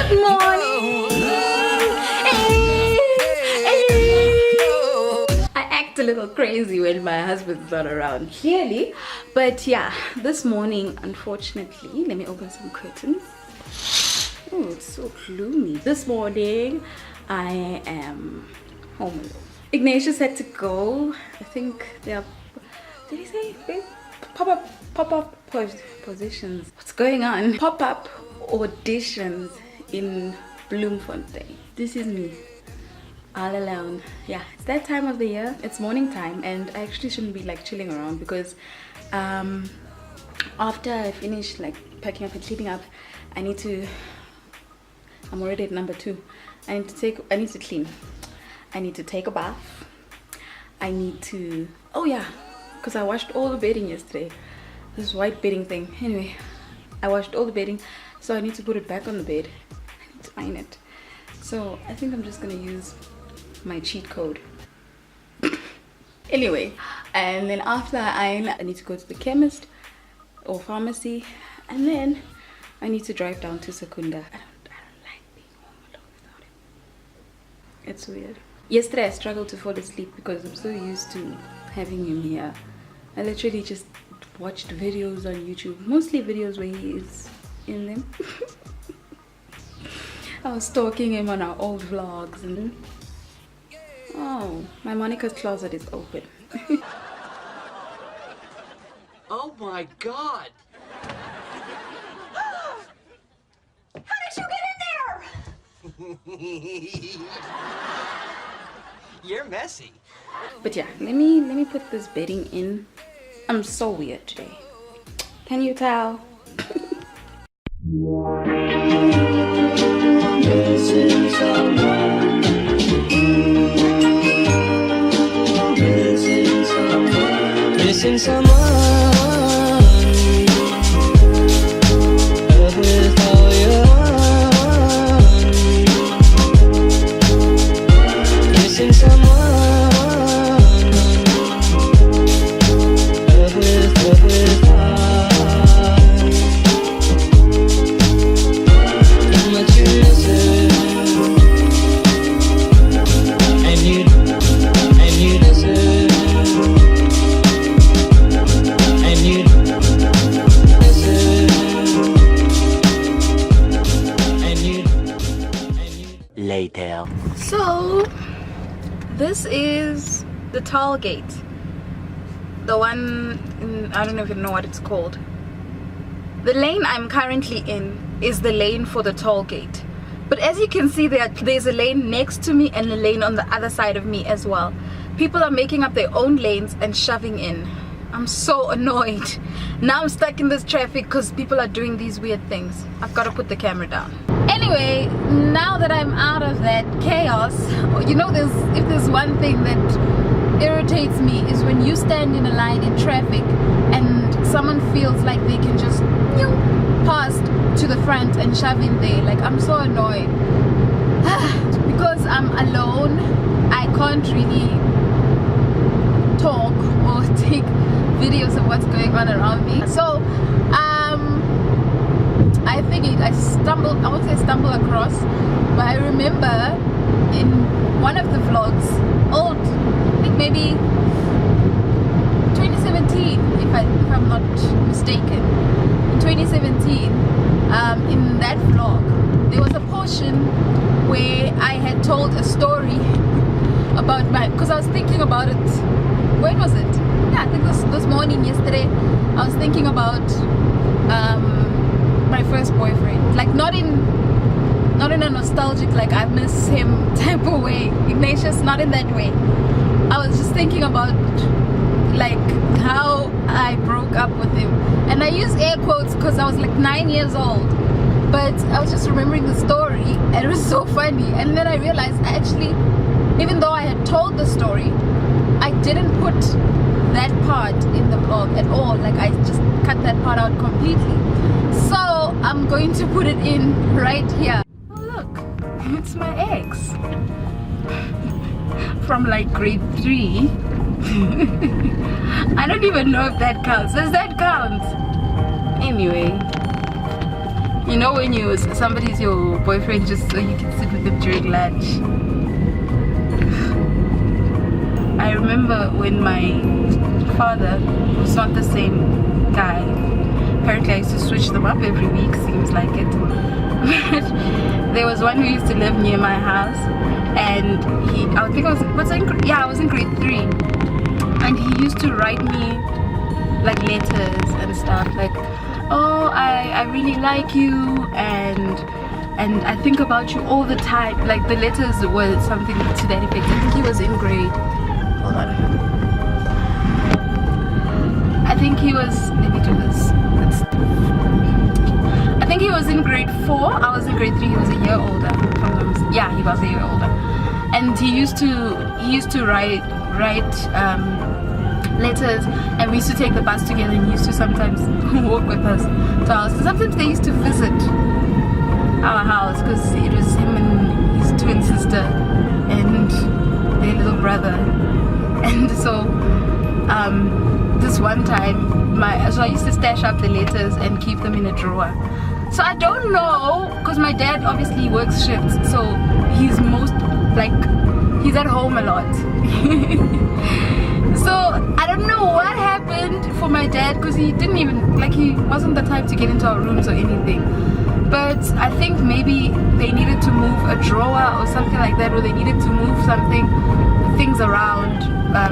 Good morning. I act a little crazy when my husband's not around, clearly. But yeah, this morning, unfortunately, let me open some curtains. Oh, it's so gloomy. This morning, I am home alone. Ignatius had to go. I think they are, did he say pop-up positions? What's going on? Pop-up auditions in Bloemfontein. This is me, all alone. Yeah, it's that time of the year. It's morning time, and I actually shouldn't be like chilling around because after I finish like packing up and cleaning up, I need to, I'm already at number 2. I need to clean. I need to take a bath. I need to, oh yeah, because I washed all the bedding yesterday. This white bedding thing. Anyway, I washed all the bedding, so I need to put it back on the bed. I need to iron it. So I think I'm just gonna use my cheat code. Anyway, and then after I iron, I need to go to the chemist or pharmacy, and then I need to drive down to Secunda. I don't like being home alone without him. It's weird. Yesterday I struggled to fall asleep because I'm so used to having him here. I literally just watched videos on YouTube, mostly videos where he is in them. I was stalking him on our old vlogs, and oh, my Monica's closet is open. Oh my God! How did you get in there? You're messy. But yeah, let me put this bedding in. I'm so weird today. Can you tell? Missing someone with all your heart. Missing someone with heart. How much you miss her, and you deserve. Later. So this is the toll gate, the one in, I don't even know what it's called. The lane I'm currently in is the lane for the toll gate, but as you can see there's a lane next to me and a lane on the other side of me as well. People are making up their own lanes and shoving in. I'm so annoyed. Now I'm stuck in this traffic because people are doing these weird things. I've got to put the camera down. Anyway, now that I'm out of that chaos, you know, if there's one thing that irritates me is when you stand in a line in traffic and someone feels like they can just pass to the front and shove in there. Like, I'm so annoyed. Because I'm alone, I can't really talk or take videos of what's going on around me. So I figured I would say stumble across, but I remember in one of the vlogs, old, I think maybe 2017 if I'm not mistaken, in 2017, in that vlog there was a portion where I had told a story about because I was thinking about it. When was it? Yeah, I think this morning, yesterday, I was thinking about my first boyfriend. Like, not in a nostalgic, like I miss him type of way. Ignatius, not in that way. I was just thinking about like how I broke up with him, and I use air quotes because I was like 9 years old. But I was just remembering the story, and it was so funny. And then I realized, actually, even though I had told the story, I didn't put that part in the vlog at all. Like, I just cut that part out completely. So I'm going to put it in right here. Oh look, it's my ex from like grade 3. I don't even know if that counts. Does that count? Anyway, You know when somebody's your boyfriend just so you can sit with them during lunch. I remember when my father was not the same guy. Apparently I used to switch them up every week, seems like it. There was one who used to live near my house, and I was in grade 3, and he used to write me like letters and stuff like, oh, I really like you, and I think about you all the time. Like the letters were something to that effect. I think he was in grade, hold on, I think he was, let me do this. I think he was in grade 4, I was in grade 3, he was a year older. Yeah, he was a year older. And he used to write letters, and we used to take the bus together, and he used to sometimes walk with us to our house. Sometimes they used to visit our house because it was him and his twin sister and their little brother. And so this one time so I used to stash up the letters and keep them in a drawer. So I don't know, because my dad obviously works shifts, so he's at home a lot. So I don't know what happened for my dad, because he didn't even, he wasn't the type to get into our rooms or anything. But I think maybe they needed to move a drawer or something like that, or they needed to move things around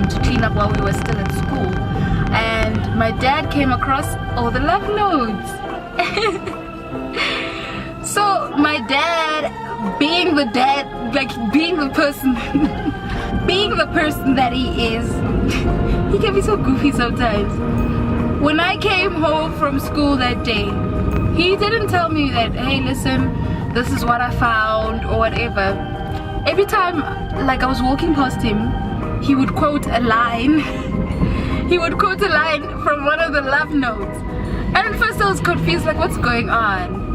to clean up while we were still at school. And my dad came across all the love notes. So my dad, being the person that he is, he can be so goofy sometimes. When I came home from school that day, he didn't tell me that, hey, listen, this is what I found or whatever. Every time I was walking past him, he would quote a line. He would quote a line from one of the love notes. And at first I was confused, what's going on?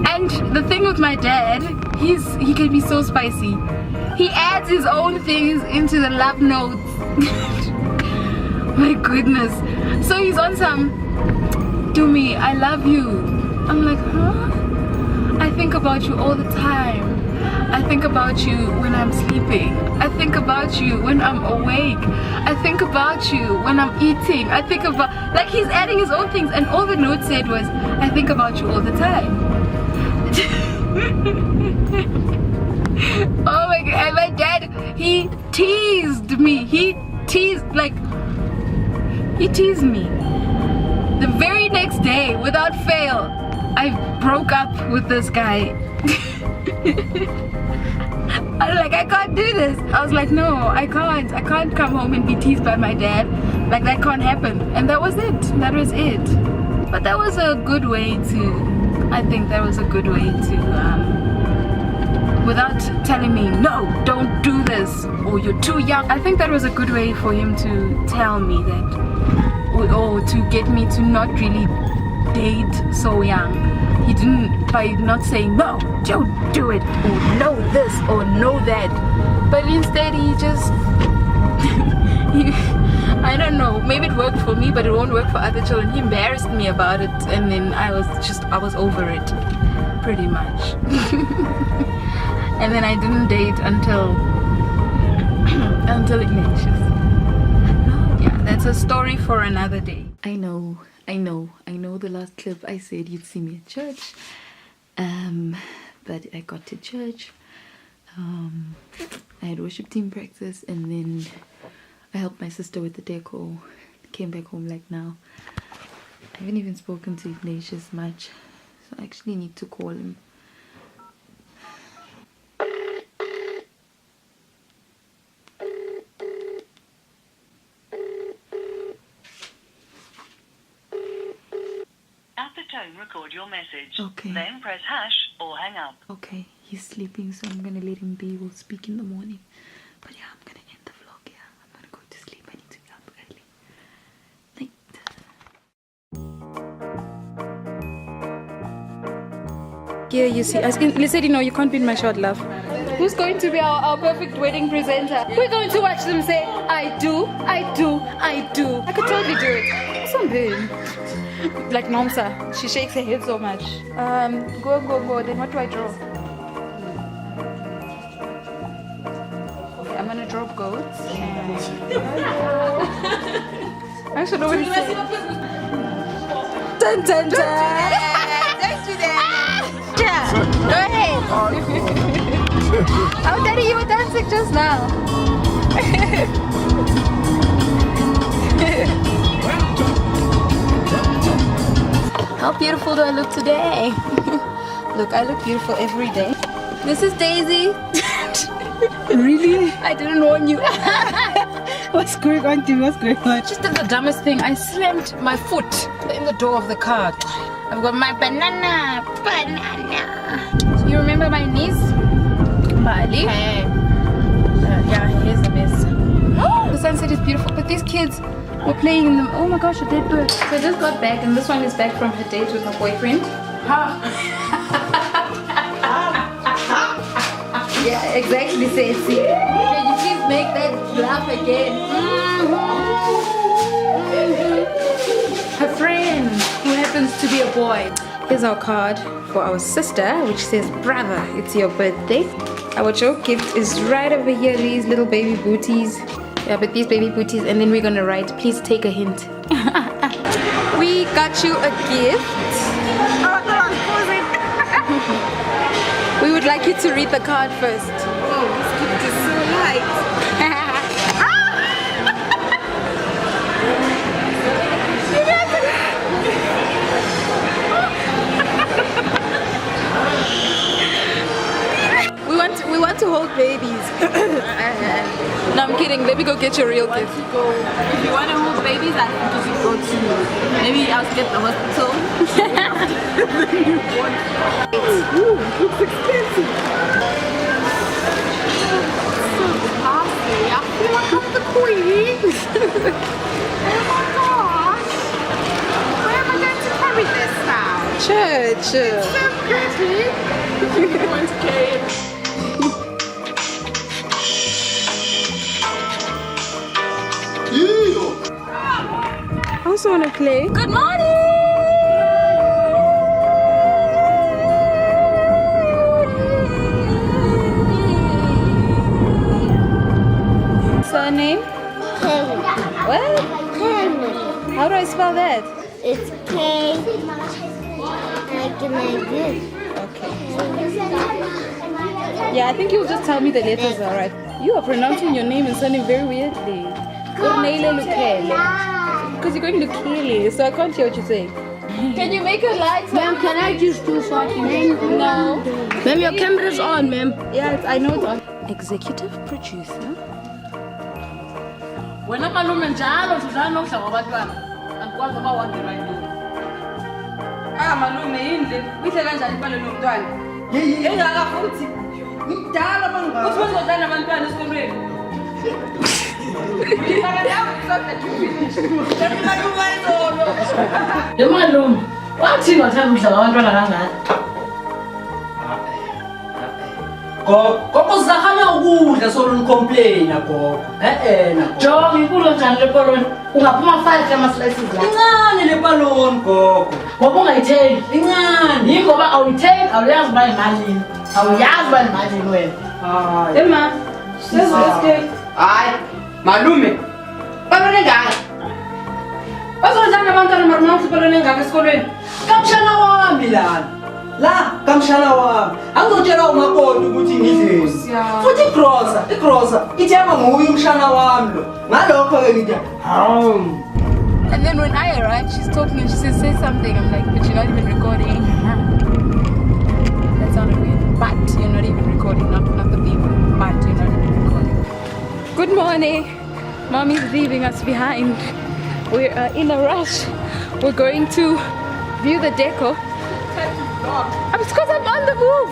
And the thing with my dad, he can be so spicy. He adds his own things into the love notes. My goodness. So he's on some, do me, I love you. I'm like, huh? I think about you all the time. I think about you when I'm sleeping. I think about you when I'm awake. I think about you when I'm eating. I think about, he's adding his own things, and all the note said was, I think about you all the time. Oh my god. And my dad, he teased me. He teased me. The very next day, without fail, I broke up with this guy. I was like, I can't do this. I was like, no, I can't come home and be teased by my dad. That can't happen. And that was it. That was it. But that was a good way to, I think that was a good way to, without telling me, no, don't do this, or you're too young. I think that was a good way for him to tell me that, or to get me to not really date so young. He didn't, by not saying, no, don't do it, or no this, or no that. But instead he just, I don't know, maybe it worked for me, but it won't work for other children. He embarrassed me about it, and then I was over it, pretty much. And then I didn't date until Ignatius. Yeah, that's a story for another day. I know the last clip I said you'd see me at church, but I got to church, I had worship team practice, and then I helped my sister with the decor, came back home now. I haven't even spoken to Ignatius much, so I actually need to call him. Record your message. Okay. Then press hash or hang up. Okay, he's sleeping, so I'm gonna let him be. We'll speak in the morning. But yeah, I'm gonna end the vlog here. I'm gonna go to sleep. I need to be up early. Night. Here you see, you said, you can't be in my shot, love. Who's going to be our perfect wedding presenter? We're going to watch them say, I do, I do, I do. I could totally do it. Something. Like Momsa, she shakes her head so much. Go. Then what do I draw? Okay, I'm gonna draw goats. I should know what it says. Dun dun dun! Don't do that! Yeah, go ahead. Oh, Daddy, you were dancing just now. How beautiful do I look today? Look, I look beautiful every day. This is Daisy. Really? I didn't warn you. What's going on, Tim? What's going on? Just did the dumbest thing. I slammed my foot in the door of the car. I've got my banana. So you remember my niece? Bali? Hey. Yeah, here's the mess. The sunset is beautiful, but these kids were playing in the... Oh my gosh, a dead bird. So I just got back, and this one is back from her date with her boyfriend. Yeah, exactly, Ceci. Can you please make that laugh again? Her friend, who happens to be a boy. Here's our card for our sister, which says, brother, it's your birthday. Our joke gift is right over here, these little baby booties. Yeah, but these baby booties, and then we're gonna write, please take a hint. We got you a gift. We would like you to read the card first. Oh, this gift is so light. We want to hold babies. No, I'm kidding. Let me go get your real gift. If you want to hold babies, I think you should go to maybe I'll get the hospital. Ooh, it looks expensive. So classy. I feel like I'm the queen. Oh my gosh. Where am I going to carry this now? Church. So pretty. You want to carry it? I also want to play. Good morning! Surname? What? How do I spell that? It's K like this. Okay. Yeah, I think you'll just tell me the letters are right. You are pronouncing your name and surname very weirdly. Because you're going to Lukele, so I can't hear what you're saying. Can you make a light? Ma'am, can I just do something? No. Ma'am, your camera's on, ma'am. Yeah, I know it's on. Executive producer. Wena malume njalo sidlala nokuhlaba abantwana. Akwazi uba wande right now. Malume yini le? Uyihle kanjani impilo nomntwana? Engaka futhi. Ngidala mangaka. Uthi uzodlala nabantwana esikolweni. Le malume, wathi wathanda udlala abantwana kangaka? Gogo sizahanya ukudla solo nicomplaina gogo. Jonga inkulu njani le poloni? Ungaphuma 5 ama-slices la. Incane le balloon gogo. Ngoba ungayithengi. Incane. Yingoba awuyithengi, awuyazi uba yimalini. Awuyazi uba yimalini wena. Hayi. Ema, sezileske. Hayi. Malume. Baloni engaka? Bazodlala nabantwana marinauthi baloni engaka esikolweni? Kamshana wami lana. La kamshana wami. Angizotshela umakoti ukuthi ngidleni. Futhi igrosa ithema nguye umshana wami lo. Ngalokho ke ngithi And then when I arrived, she's talking and she says, say something. I'm like, but you're not even recording. That sounded weird. But you're not even recording. Not the beep. But you're not even recording. Good morning. Mommy's leaving us behind. We're in a rush. We're going to view the deco. It's because I'm on the move.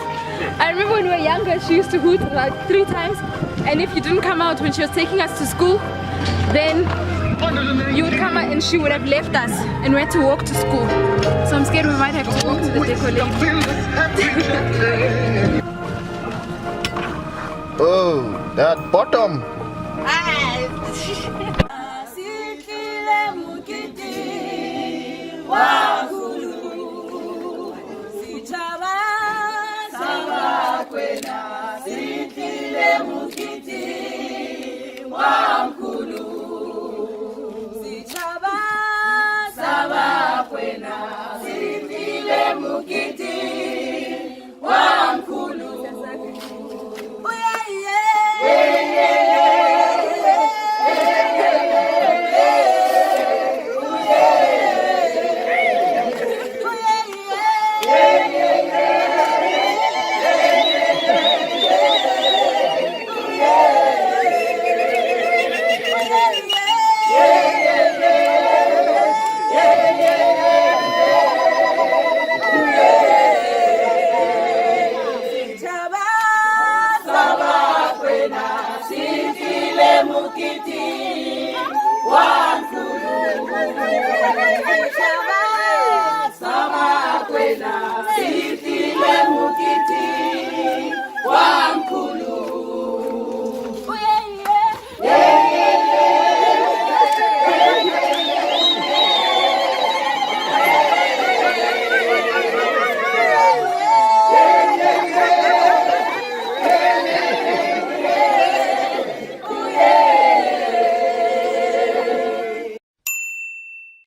I remember when we were younger, she used to hoot like 3 times. And if you didn't come out when she was taking us to school, then you would come out and she would have left us and we had to walk to school. So I'm scared we might have to walk to the deco later. Oh, that bottom. Wow. Sitile mukiti